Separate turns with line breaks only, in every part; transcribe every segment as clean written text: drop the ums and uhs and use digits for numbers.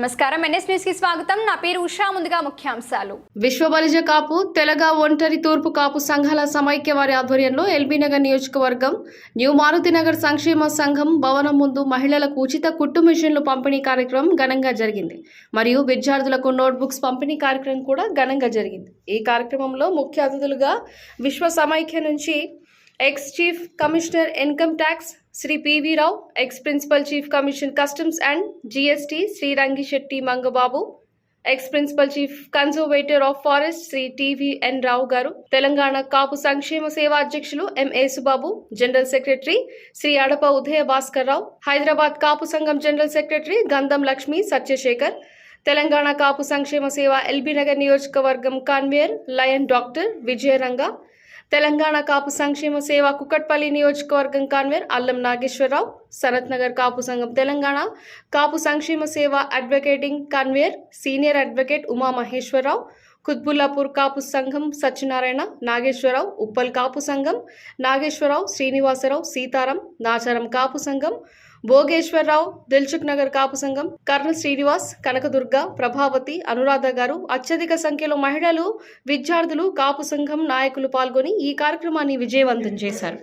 నమస్కారం, NS news కి స్వాగతం. నా పేరు ఉషా. ముందుగా ముఖ్యాంశాలు.
విశ్వ బలిజ కాపు తెలగ ఒంటరి తూర్పు కాపు సంఘాల సమైక్య వారి ఆధ్వర్యంలో ఎల్బీనగర్ నియోజకవర్గం న్యూ మారుతినగర్ సంక్షేమ సంఘం భవనం ముందు మహిళలకు ఉచిత కుట్టు మిషన్లు పంపిణీ కార్యక్రమం ఘనంగా జరిగింది. మరియు విద్యార్థులకు నోట్బుక్స్ పంపిణీ కార్యక్రమం కూడా ఘనంగా జరిగింది. ఈ కార్యక్రమంలో ముఖ్య అతిథులుగా విశ్వ సమైక్య నుంచి ex chief commissioner income tax Shri PV Rao, ex principal chief commission customs and GST Shri Rangisetti Mangababu, ex principal chief conservator of forest Shri TVN Rao garu, Telangana Kapu సంక్షేమ సేవా అధ్యక్షులు M Yesubabu, general secretary Shri Adapa Udaya Bhaskar Rao, Hyderabad Kapu సంఘం జనరల్ సెక్రటరీ గంధం లక్ష్మి సత్యశేఖర్, తెలంగాణ కాపు సంక్షేమ సేవ ఎల్బీనగర్ నియోజకవర్గం convener lion doctor Vijayaranga, Telangana Kapu సంక్షేమ సేవ కుకట్పల్లి నియోజకవర్గం కన్వీనర్ అల్లం నాగేశ్వరరావు, సనత్ నగర్ కాపు సంఘం తెలంగాణ కాపు సంక్షేమ సేవ advocating convener senior advocate Uma Maheshwara Rao, Quthbullapur Kapu సంఘం సత్యనారాయణ నాగేశ్వరరావు, ఉప్పల్ కాపు సంఘం నాగేశ్వరరావు, శ్రీనివాసరావు, సీతారాం, నాచారం కాపు సంఘం భోగేశ్వరరావు, దిల్సుఖ్ నగర్ కాపు సంఘం కర్ణ శ్రీనివాస్, కనకదుర్గ, ప్రభావతి, అనురాధ గారు, అత్యధిక సంఖ్యలో మహిళలు, విద్యార్థులు, కాపు సంఘం నాయకులు పాల్గొని ఈ కార్యక్రమాన్ని విజయవంతం చేశారు.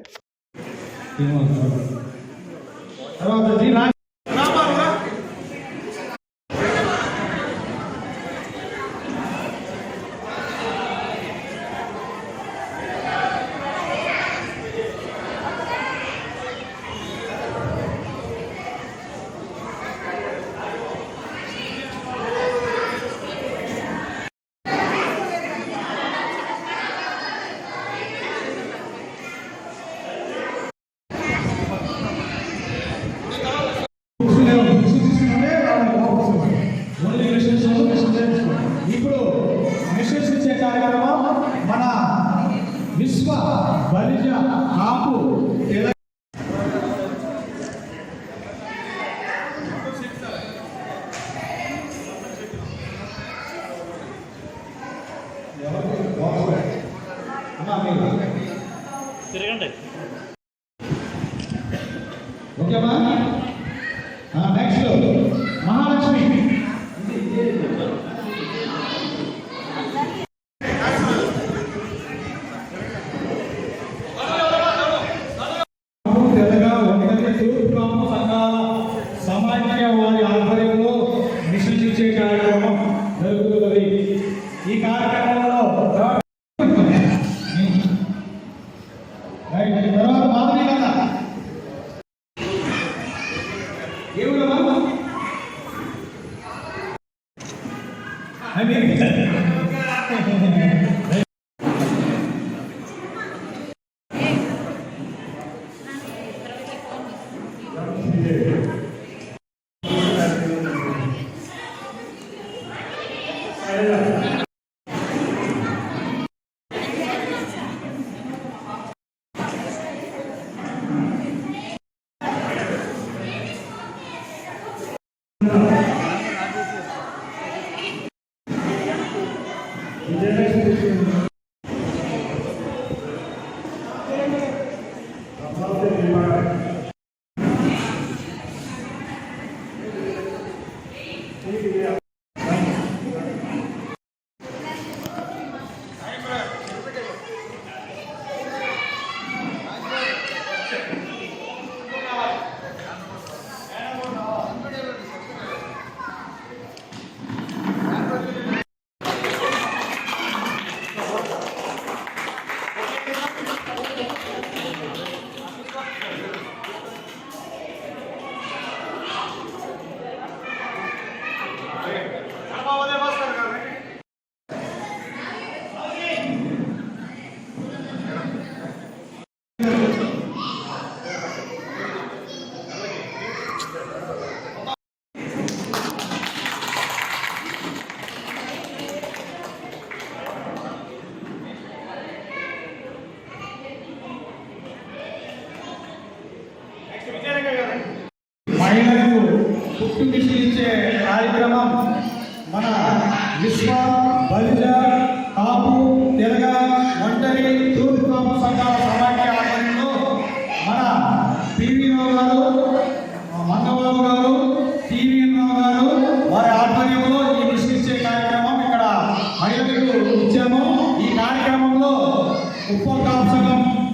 ఇప్పుడు మిషన్స్ ఇచ్చే కార్యక్రమం మన విశ్వ బలిజ కాపు
తిరగండి.
ఓకేమా? నెక్స్ట్ మహాలక్ష్మి తెలంగాణ ఒంటరి తూర్పు కాపు సంఘాల సమాఖ్య వారి ఆధ్వర్యంలో మిషన్ ఇచ్చే కార్యక్రమం జరుగుతున్నది. ఈ కార్యక్రమంలో తర్వాత మాధవి కదా ఏమిటమ్మా మహిళలకు కుట్టు మిషన్ ఇచ్చే కార్యక్రమం మన విశ్వ బలిజ కాపు తెలగ ఒంటరి తూర్పు కాపు సంఘాల సమాఖ్య ఆధ్వర్యంలో మన పివి రావు గారు, మంగబాబు గారు, టివిఎన్ రావు గారు వారి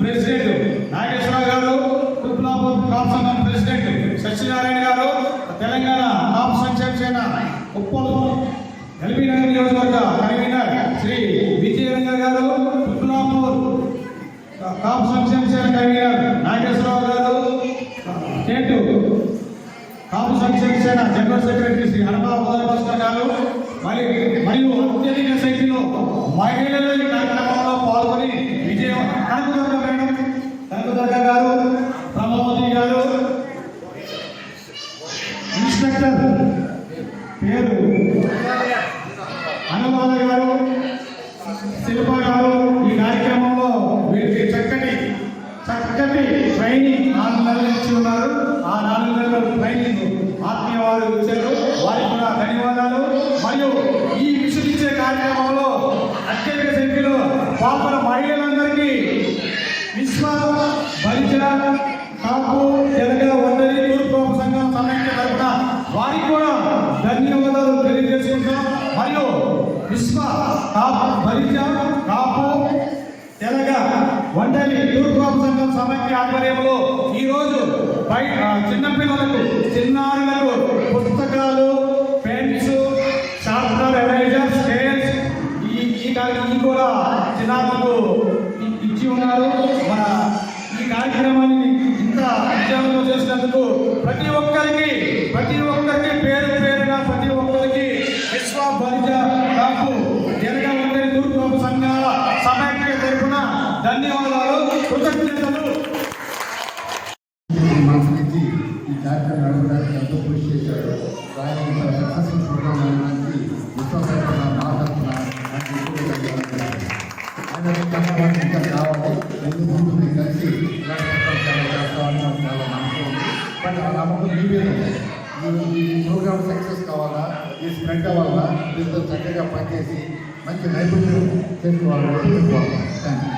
ప్రెసిడెంట్ నాగేశ్వరరావు గారు, తుర్పులాపూర్ కాపు సంఘం ప్రెసిడెంట్ సత్యనారాయణ గారు, తెలంగాణ కాపు సంక్షేమ సేన ఉప్పల్ ఎల్బీ నగర్ నియోజకవర్గ కన్వీనర్ శ్రీ విజయేంద్ర గారు, తుర్పులాపూర్ కాపు సంక్షేమ సేన కన్వీనర్ నాగేశ్వరరావు గారు, స్టేట్ కాపు సంక్షేమ సేన జనరల్ సెక్రటరీ శ్రీ హనుమా ఉదయభాస్కర్ గారు మరియు అత్యధిక సంఖ్యలో మహిళలు ఈ కార్యక్రమంలో పాల్గొని కనకదుర్గ మేడం, కనకదుర్గ గారు, ప్రమోది గారు, ఇన్స్పెక్టర్ పేరు అనురాధ గారు, శిల్ప గారు ఈ కార్యక్రమంలో వీరికి చక్కటి ట్రైనింగ్ 4 నెలలు ఇచ్చి ఉన్నారు. ఆ 4 నెలల ట్రైనింగ్ ఆత్మీయ వారు ఇచ్చారు, వారికి కూడా ధన్యవాదాలు. మరియు ఈ మిషన్ ఇచ్చే కార్యక్రమంలో అత్యధిక సంఖ్యలో పాపల మహిళలందరికీ విశ్వ బలిజ కాపు తెలగ ఒంటరి తూర్పు సంఘం సమైక్య తరపున వారికి కూడా ధన్యవాదాలు తెలియజేసుకుంటాం. మరియు విశ్వ కాపు బలిజ కాపు తెలగ ఒంటరి తూర్పు సంఘం సమైక్య ఆధ్వర్యంలో ఈరోజు చిన్నపిల్లలకు చిన్నారులకు పుస్తకాలు, పెన్స్, షార్ప్నర్, ఎరేజర్, స్కేల్స్ ఈ కూడా చిన్నారులకు ఇచ్చి ఉన్నారు. మన ఈ కార్యక్రమాన్ని ఇంత విజయంలో చేసినందుకు ప్రతి ఒక్కరికి పేరు పేరుగా ప్రతి ఒక్కరికి విశ్వ బలిజ కాపు తెలగ ఒంటరి తూర్పు సంఘాల సమైక్య తరపున ధన్యవాదాలు, కృతజ్ఞతలు.
మనసుకి ఈ కార్యక్రమం నడపడానికి ఎంతో కృషి చేశారు. ఆయన సక్సెస్ఫుల్ ప్రోగ్రామ్ అనేది విశ్వాసంగా నా తరఫున ఆయన ఇంకా కావాలి. ముందు కలిసి ఇలాంటి ప్రోగ్రామ్ చేస్తామని నాకు చాలా నమ్మకం ఉంది. బట్ ఆ నమ్మకం మీ మీద ఈ ప్రోగ్రామ్ సక్సెస్ కావాలా, ఈ స్ప్రెడ్ అవ్వాలా, దీంతో చక్కగా పనిచేసి మంచి నైపుణ్యం చేసుకోవాలి. Thank you.